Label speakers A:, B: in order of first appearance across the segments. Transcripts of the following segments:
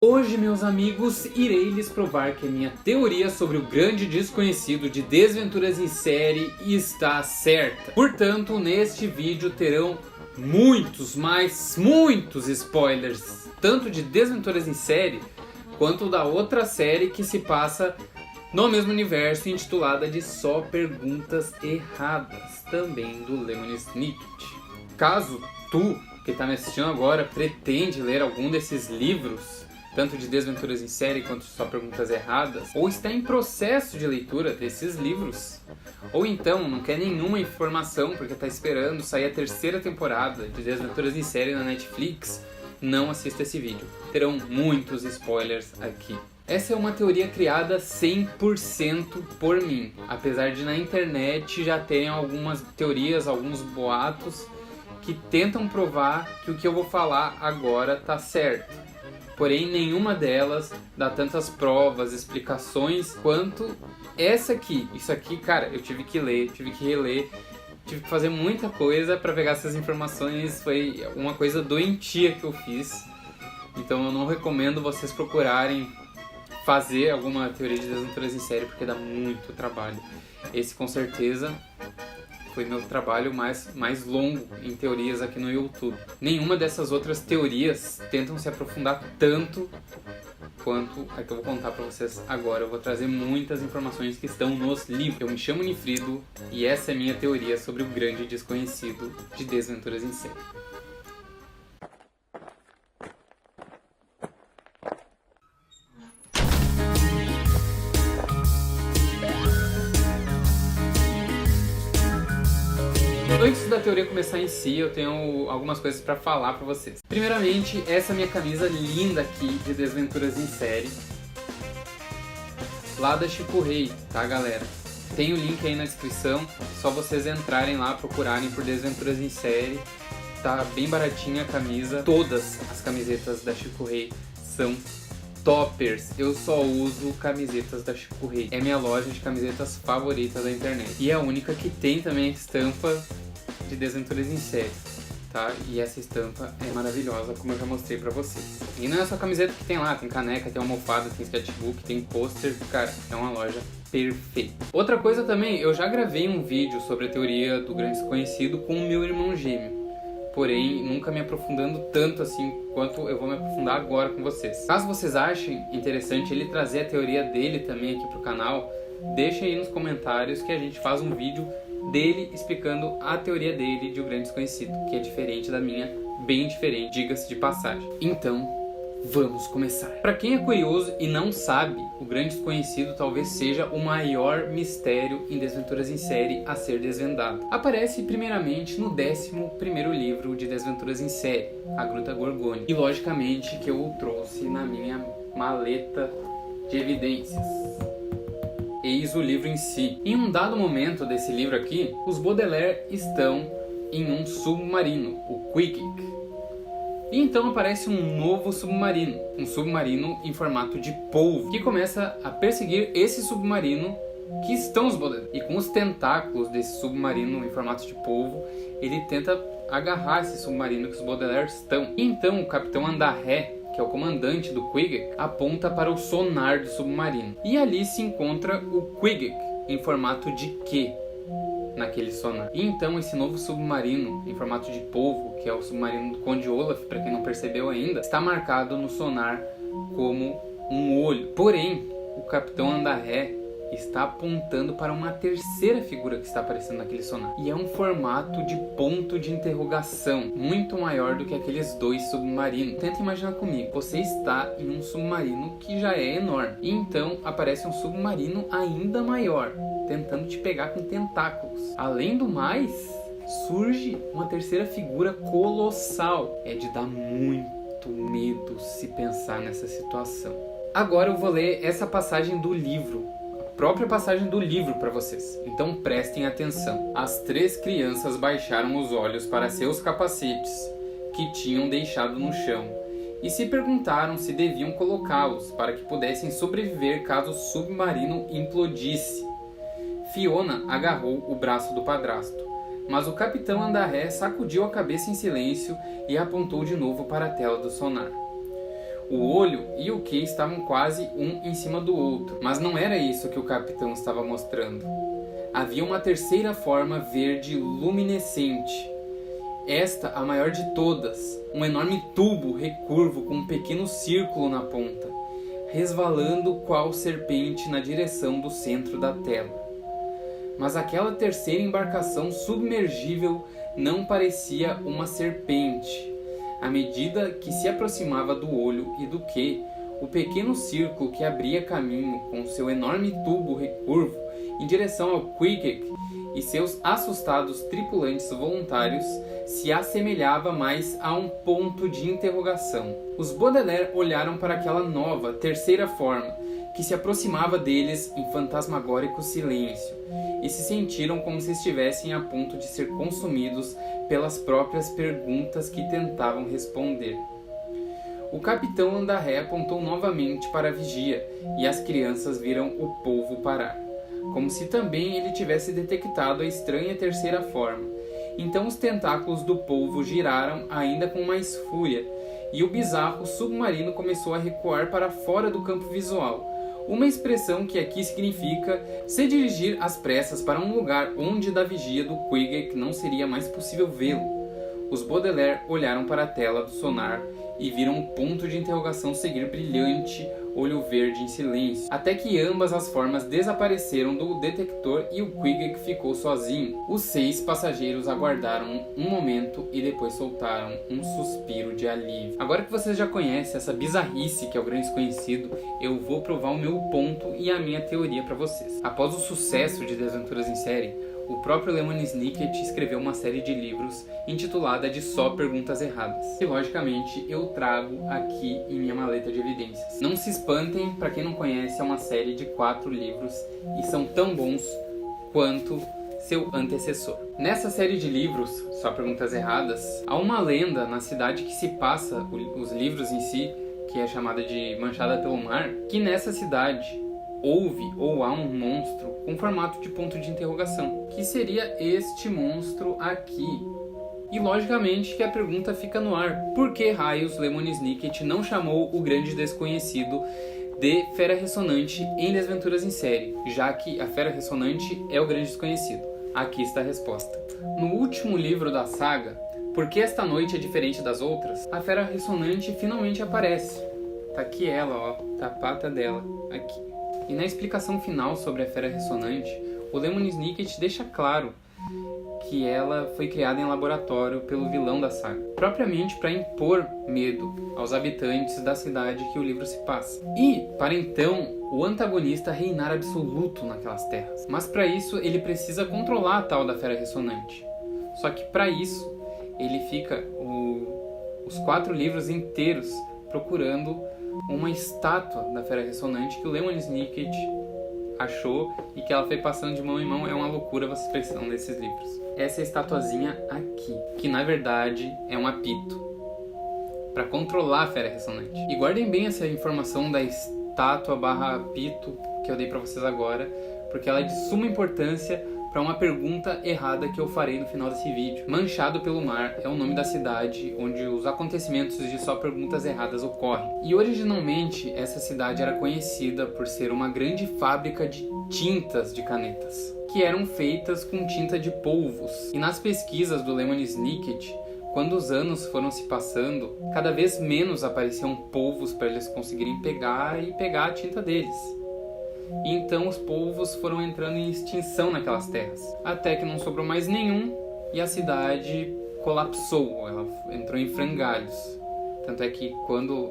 A: Hoje, meus amigos, irei lhes provar que a minha teoria sobre o grande desconhecido de Desventuras em Série está certa. Portanto, neste vídeo terão muitos spoilers, tanto de Desventuras em Série, quanto da outra série que se passa no mesmo universo, intitulada de Só Perguntas Erradas, também do Lemony Snicket. Caso tu, que está me assistindo agora, pretende ler algum desses livros, tanto de Desventuras em Série quanto Só Perguntas Erradas, ou está em processo de leitura desses livros, ou então não quer nenhuma informação porque está esperando sair a terceira temporada de Desventuras em Série na Netflix, não assista esse vídeo. Terão muitos spoilers aqui. Essa é uma teoria criada 100% por mim, apesar de na internet já terem algumas teorias, alguns boatos que tentam provar que o que eu vou falar agora tá certo. Porém, nenhuma delas dá tantas provas, explicações, quanto essa aqui. Isso aqui, cara, eu tive que ler, tive que reler, tive que fazer muita coisa para pegar essas informações. Foi uma coisa doentia que eu fiz. Então eu não recomendo vocês procurarem fazer alguma teoria de Desventuras em Série, porque dá muito trabalho. Esse, com certeza, foi meu trabalho mais longo em teorias aqui no YouTube. Nenhuma dessas outras teorias tentam se aprofundar tanto quanto a que eu vou contar pra vocês agora. Eu vou trazer muitas informações que estão nos livros. Eu me chamo Nifrido e essa é a minha teoria sobre o grande desconhecido de Desventuras em Série. Antes da teoria começar em si, eu tenho algumas coisas para falar para vocês. Primeiramente, essa minha camisa linda aqui de Desventuras em Série, lá da Chico Rei, tá, galera? Tem o link aí na descrição, só vocês entrarem lá, procurarem por Desventuras em Série. Tá bem baratinha a camisa. Todas as camisetas da Chico Rei são toppers. Eu só uso camisetas da Chico Rei. É minha loja de camisetas favorita da internet. E é a única que tem também a estampa de Desventuras em Série, tá? E essa estampa é maravilhosa, como eu já mostrei pra vocês. E não é só camiseta que tem lá, tem caneca, tem almofada, tem sketchbook, tem pôster, cara, é uma loja perfeita. Outra coisa também, eu já gravei um vídeo sobre a teoria do grande desconhecido com o meu irmão gêmeo, porém nunca me aprofundando tanto assim quanto eu vou me aprofundar agora com vocês. Caso vocês achem interessante ele trazer a teoria dele também aqui pro canal, deixem aí nos comentários que a gente faz um vídeo dele explicando a teoria dele de O Grande Desconhecido, que é diferente da minha, bem diferente, diga-se de passagem. Então, vamos começar. Para quem é curioso e não sabe, O Grande Desconhecido talvez seja o maior mistério em Desventuras em Série a ser desvendado. Aparece primeiramente no 11º livro de Desventuras em Série, A Gruta Gorgônia, e logicamente que eu o trouxe na minha maleta de evidências. Eis o livro em si. Em um dado momento desse livro aqui, os Baudelaire estão em um submarino, o Queequeg. E então aparece um novo submarino, um submarino em formato de polvo, que começa a perseguir esse submarino que estão os Baudelaire. E com os tentáculos desse submarino em formato de polvo, ele tenta agarrar esse submarino que os Baudelaire estão. E então o Capitão Andaré, que é o comandante do Queequeg, aponta para o sonar do submarino. E ali se encontra o Queequeg em formato de Q naquele sonar. E então esse novo submarino em formato de polvo, que é o submarino do Conde Olaf, para quem não percebeu ainda, está marcado no sonar como um olho. Porém, o Capitão Andaré está apontando para uma terceira figura que está aparecendo naquele sonar. E é um formato de ponto de interrogação, muito maior do que aqueles dois submarinos. Tenta imaginar comigo, você está em um submarino que já é enorme. E então aparece um submarino ainda maior, tentando te pegar com tentáculos. Além do mais, surge uma terceira figura colossal. É de dar muito medo se pensar nessa situação. Agora eu vou ler essa passagem do livro, própria passagem do livro para vocês. Então prestem atenção. As 3 crianças baixaram os olhos para seus capacetes que tinham deixado no chão e se perguntaram se deviam colocá-los para que pudessem sobreviver caso o submarino implodisse. Fiona agarrou o braço do padrasto, mas o Capitão Andaré sacudiu a cabeça em silêncio e apontou de novo para a tela do sonar. O olho e o Q estavam quase um em cima do outro, mas não era isso que o capitão estava mostrando. Havia uma terceira forma verde luminescente. Esta a maior de todas, um enorme tubo recurvo com um pequeno círculo na ponta, resvalando qual serpente na direção do centro da tela. Mas aquela terceira embarcação submergível não parecia uma serpente. À medida que se aproximava do olho e do Q, o pequeno círculo que abria caminho com seu enorme tubo recurvo em direção ao Queequeg e seus assustados tripulantes voluntários se assemelhava mais a um ponto de interrogação. Os Baudelaire olharam para aquela nova, terceira forma, que se aproximava deles em fantasmagórico silêncio, e se sentiram como se estivessem a ponto de ser consumidos pelas próprias perguntas que tentavam responder. O capitão Andarré apontou novamente para a vigia, e as crianças viram o polvo parar, como se também ele tivesse detectado a estranha terceira forma. Então os tentáculos do polvo giraram ainda com mais fúria, e o bizarro submarino começou a recuar para fora do campo visual, uma expressão que aqui significa se dirigir às pressas para um lugar onde da vigia do Queequeg não seria mais possível vê-lo. Os Baudelaire olharam para a tela do sonar e viram um ponto de interrogação seguir brilhante, olho verde em silêncio, até que ambas as formas desapareceram do detector e o Queequeg ficou sozinho. Os 6 passageiros aguardaram um momento e depois soltaram um suspiro de alívio. Agora que vocês já conhecem essa bizarrice que é o Grande Desconhecido, eu vou provar o meu ponto e a minha teoria para vocês. Após o sucesso de Desventuras em Série, o próprio Lemony Snicket escreveu uma série de livros intitulada de Só Perguntas Erradas, que logicamente eu trago aqui em minha maleta de evidências. Não se espantem, para quem não conhece, é uma série de 4 livros e são tão bons quanto seu antecessor. Nessa série de livros, Só Perguntas Erradas, há uma lenda na cidade que se passa os livros em si, que é chamada de Manchada pelo Mar, que nessa cidade houve ou há um monstro com formato de ponto de interrogação, que seria este monstro aqui. E logicamente que a pergunta fica no ar: por que raios Lemony Snicket não chamou o Grande Desconhecido de Fera Ressonante em Desventuras em Série, já que a Fera Ressonante é o Grande Desconhecido? Aqui está a resposta. No último livro da saga, Por que Esta Noite é Diferente das Outras, a Fera Ressonante finalmente aparece. Tá aqui ela, ó, tá a pata dela, aqui. E na explicação final sobre a Fera Ressonante, o Lemony Snicket deixa claro que ela foi criada em laboratório pelo vilão da saga, propriamente para impor medo aos habitantes da cidade que o livro se passa. E, para então, o antagonista reinar absoluto naquelas terras. Mas para isso ele precisa controlar a tal da Fera Ressonante. Só que para isso ele fica os 4 livros inteiros procurando uma estátua da Fera Ressonante que o Lemony Snicket achou e que ela foi passando de mão em mão. É uma loucura a expressão desses livros. Essa estatuazinha aqui, que na verdade é um apito para controlar a Fera Ressonante. E guardem bem essa informação da estátua / apito que eu dei para vocês agora, porque ela é de suma importância para uma pergunta errada que eu farei no final desse vídeo. Manchado pelo Mar é o nome da cidade onde os acontecimentos de Só Perguntas Erradas ocorrem. E originalmente essa cidade era conhecida por ser uma grande fábrica de tintas de canetas, que eram feitas com tinta de polvos. E nas pesquisas do Lemony Snicket, quando os anos foram se passando, cada vez menos apareciam polvos para eles conseguirem pegar a tinta deles. E então os polvos foram entrando em extinção naquelas terras, até que não sobrou mais nenhum e a cidade colapsou, ela entrou em frangalhos. Tanto é que quando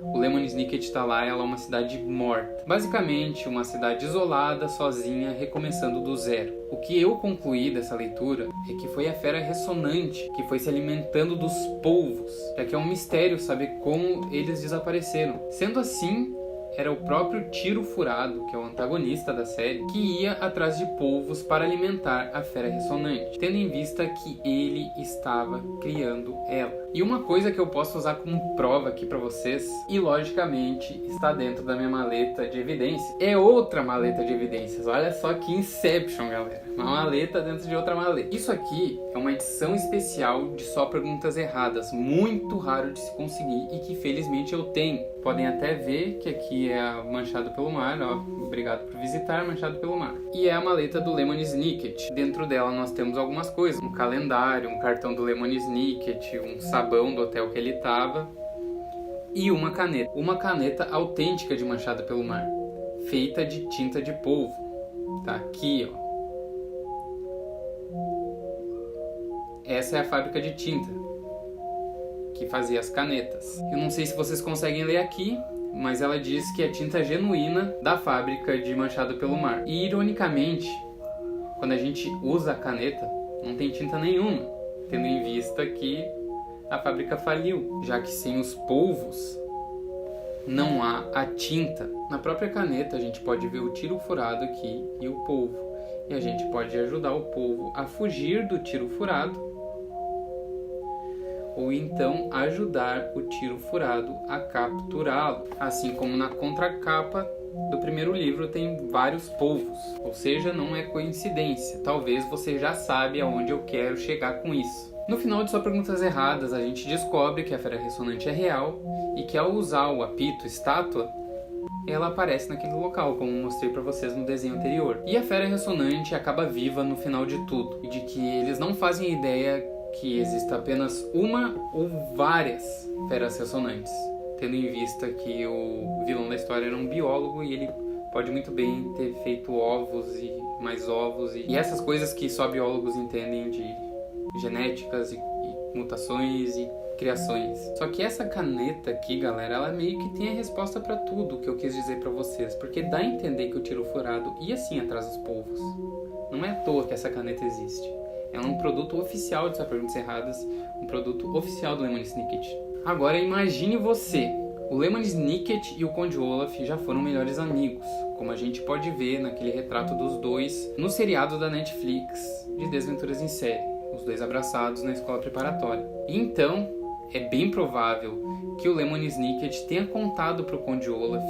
A: o Lemony Snicket está lá, ela é uma cidade morta. Basicamente, uma cidade isolada, sozinha, recomeçando do zero. O que eu concluí dessa leitura é que foi a Fera Ressonante que foi se alimentando dos polvos, já que é um mistério saber como eles desapareceram. Sendo assim, era o próprio Tiro Furado, que é o antagonista da série, que ia atrás de polvos para alimentar a Fera Ressonante, tendo em vista que ele estava criando ela. E uma coisa que eu posso usar como prova aqui pra vocês, e logicamente está dentro da minha maleta de evidências, é outra maleta de evidências. Olha só que Inception, galera. Uma maleta dentro de outra maleta. Isso aqui é uma edição especial de Só Perguntas Erradas, muito raro de se conseguir e que felizmente eu tenho. Podem até ver que aqui é a Manchado pelo Mar, ó, obrigado por visitar, Manchado pelo Mar. E é a maleta do Lemony Snicket. Dentro dela nós temos algumas coisas, um calendário, um cartão do Lemony Snicket, um sabão do hotel que ele estava e uma caneta. Uma caneta autêntica de Manchado pelo Mar, feita de tinta de polvo. Tá aqui, ó. Essa é a fábrica de tinta que fazia as canetas. Eu não sei se vocês conseguem ler aqui, mas ela diz que é tinta genuína da fábrica de Manchado pelo Mar. E ironicamente, quando a gente usa a caneta, não tem tinta nenhuma, tendo em vista que a fábrica faliu, já que sem os polvos não há a tinta. Na própria caneta a gente pode ver o tiro furado aqui e o polvo. E a gente pode ajudar o polvo a fugir do tiro furado, ou então ajudar o tiro furado a capturá-lo. Assim como na contracapa do primeiro livro tem vários polvos, ou seja, não é coincidência. Talvez você já sabe aonde eu quero chegar com isso. No final de Só Perguntas Erradas, a gente descobre que a fera ressonante é real e que ao usar o apito estátua, ela aparece naquele local, como mostrei para vocês no desenho anterior. E a fera ressonante acaba viva no final de tudo, e de que eles não fazem ideia que exista apenas uma ou várias feras ressonantes, tendo em vista que o vilão da história era um biólogo e ele pode muito bem ter feito ovos e mais ovos e essas coisas que só biólogos entendem de genéticas e mutações e criações. Só que essa caneta aqui, galera, ela meio que tem a resposta para tudo que eu quis dizer para vocês, porque dá a entender que o tiro furado ia sim atrás dos polvos. Não é à toa que essa caneta existe. É um produto oficial de Só Perguntas Erradas, um produto oficial do Lemony Snicket. Agora imagine você, o Lemony Snicket e o Conde Olaf já foram melhores amigos, como a gente pode ver naquele retrato dos dois no seriado da Netflix de Desventuras em Série, os dois abraçados na escola preparatória. Então, é bem provável que o Lemony Snicket tenha contado para o Conde Olaf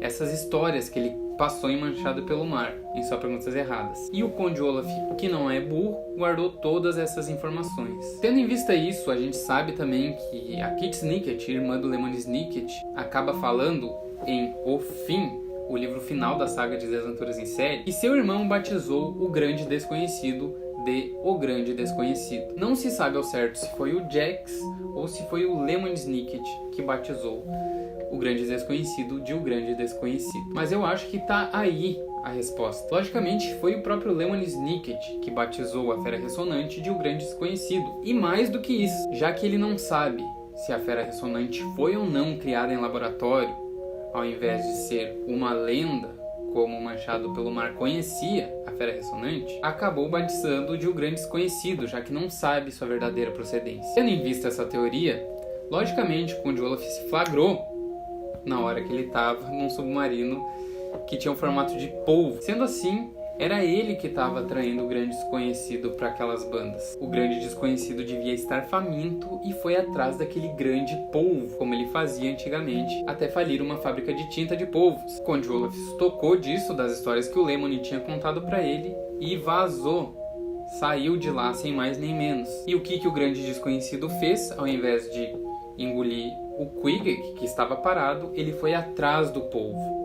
A: essas histórias que ele passou em Manchado pelo Mar, em Só Perguntas Erradas. E o Conde Olaf, que não é burro, guardou todas essas informações. Tendo em vista isso, a gente sabe também que a Kit Snicket, irmã do Lemony Snicket, acaba falando em O Fim, o livro final da saga de Desventuras em Série, e seu irmão batizou o Grande Desconhecido de O Grande Desconhecido. Não se sabe ao certo se foi o Jax ou se foi o Lemony Snicket que batizou o Grande Desconhecido de O Grande Desconhecido. Mas eu acho que tá aí a resposta. Logicamente, foi o próprio Lemony Snicket que batizou a fera ressonante de O Grande Desconhecido. E mais do que isso, já que ele não sabe se a fera ressonante foi ou não criada em laboratório, ao invés de ser uma lenda, como o Manchado pelo Mar conhecia a fera ressonante, acabou batizando de O Grande Desconhecido, já que não sabe sua verdadeira procedência. Tendo em vista essa teoria, logicamente o Conde Olaf se flagrou na hora que ele estava num submarino que tinha um formato de polvo. Sendo assim, era ele que estava atraindo o Grande Desconhecido para aquelas bandas. O Grande Desconhecido devia estar faminto e foi atrás daquele grande polvo, como ele fazia antigamente, até falir uma fábrica de tinta de polvos. Conde Olaf se tocou disso, das histórias que o Lemony tinha contado para ele, e vazou. Saiu de lá sem mais nem menos. E o que o Grande Desconhecido fez? Ao invés de engolir o Queequeg, que estava parado, ele foi atrás do polvo.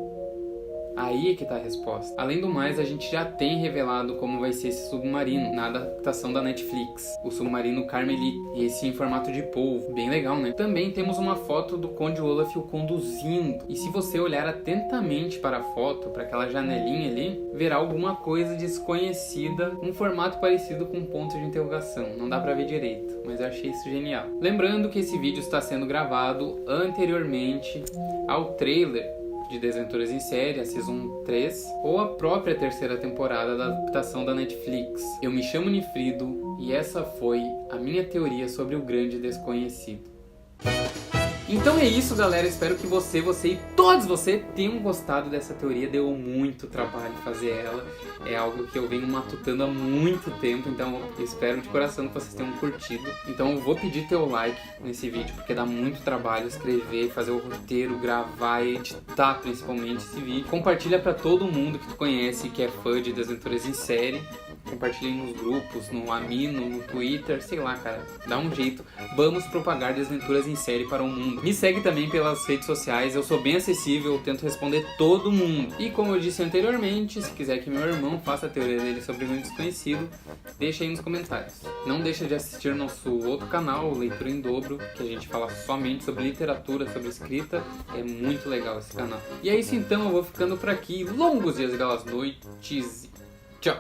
A: Aí é que tá a resposta. Além do mais, a gente já tem revelado como vai ser esse submarino na adaptação da Netflix, o submarino Carmelite, e esse em formato de polvo. Bem legal, né? Também temos uma foto do Conde Olaf o conduzindo. E se você olhar atentamente para a foto, para aquela janelinha ali, verá alguma coisa desconhecida, um formato parecido com um ponto de interrogação. Não dá pra ver direito, mas eu achei isso genial. Lembrando que esse vídeo está sendo gravado anteriormente ao trailer de Desventuras em Série, a Season 3, ou a própria terceira temporada da adaptação da Netflix. Eu me chamo Nifrido e essa foi a minha teoria sobre o Grande Desconhecido. Então é isso, galera. Espero que você e todos vocês tenham gostado dessa teoria. Deu muito trabalho fazer ela. É algo que eu venho matutando há muito tempo. Então eu espero de coração que vocês tenham curtido. Então eu vou pedir teu like nesse vídeo, porque dá muito trabalho escrever, fazer o roteiro, gravar e editar principalmente esse vídeo. Compartilha pra todo mundo que tu conhece, que é fã de Desventuras em Série. Compartilhem nos grupos, no Amino, no Twitter, sei lá, cara. Dá um jeito. Vamos propagar Desventuras em Série para o mundo. Me segue também pelas redes sociais. Eu sou bem acessível, eu tento responder todo mundo. E como eu disse anteriormente, se quiser que meu irmão faça a teoria dele sobre um desconhecido, deixa aí nos comentários. Não deixa de assistir nosso outro canal, Leitura em Dobro, que a gente fala somente sobre literatura, sobre escrita. É muito legal esse canal. E é isso então, eu vou ficando por aqui. Longos dias e belas noites. Tchau!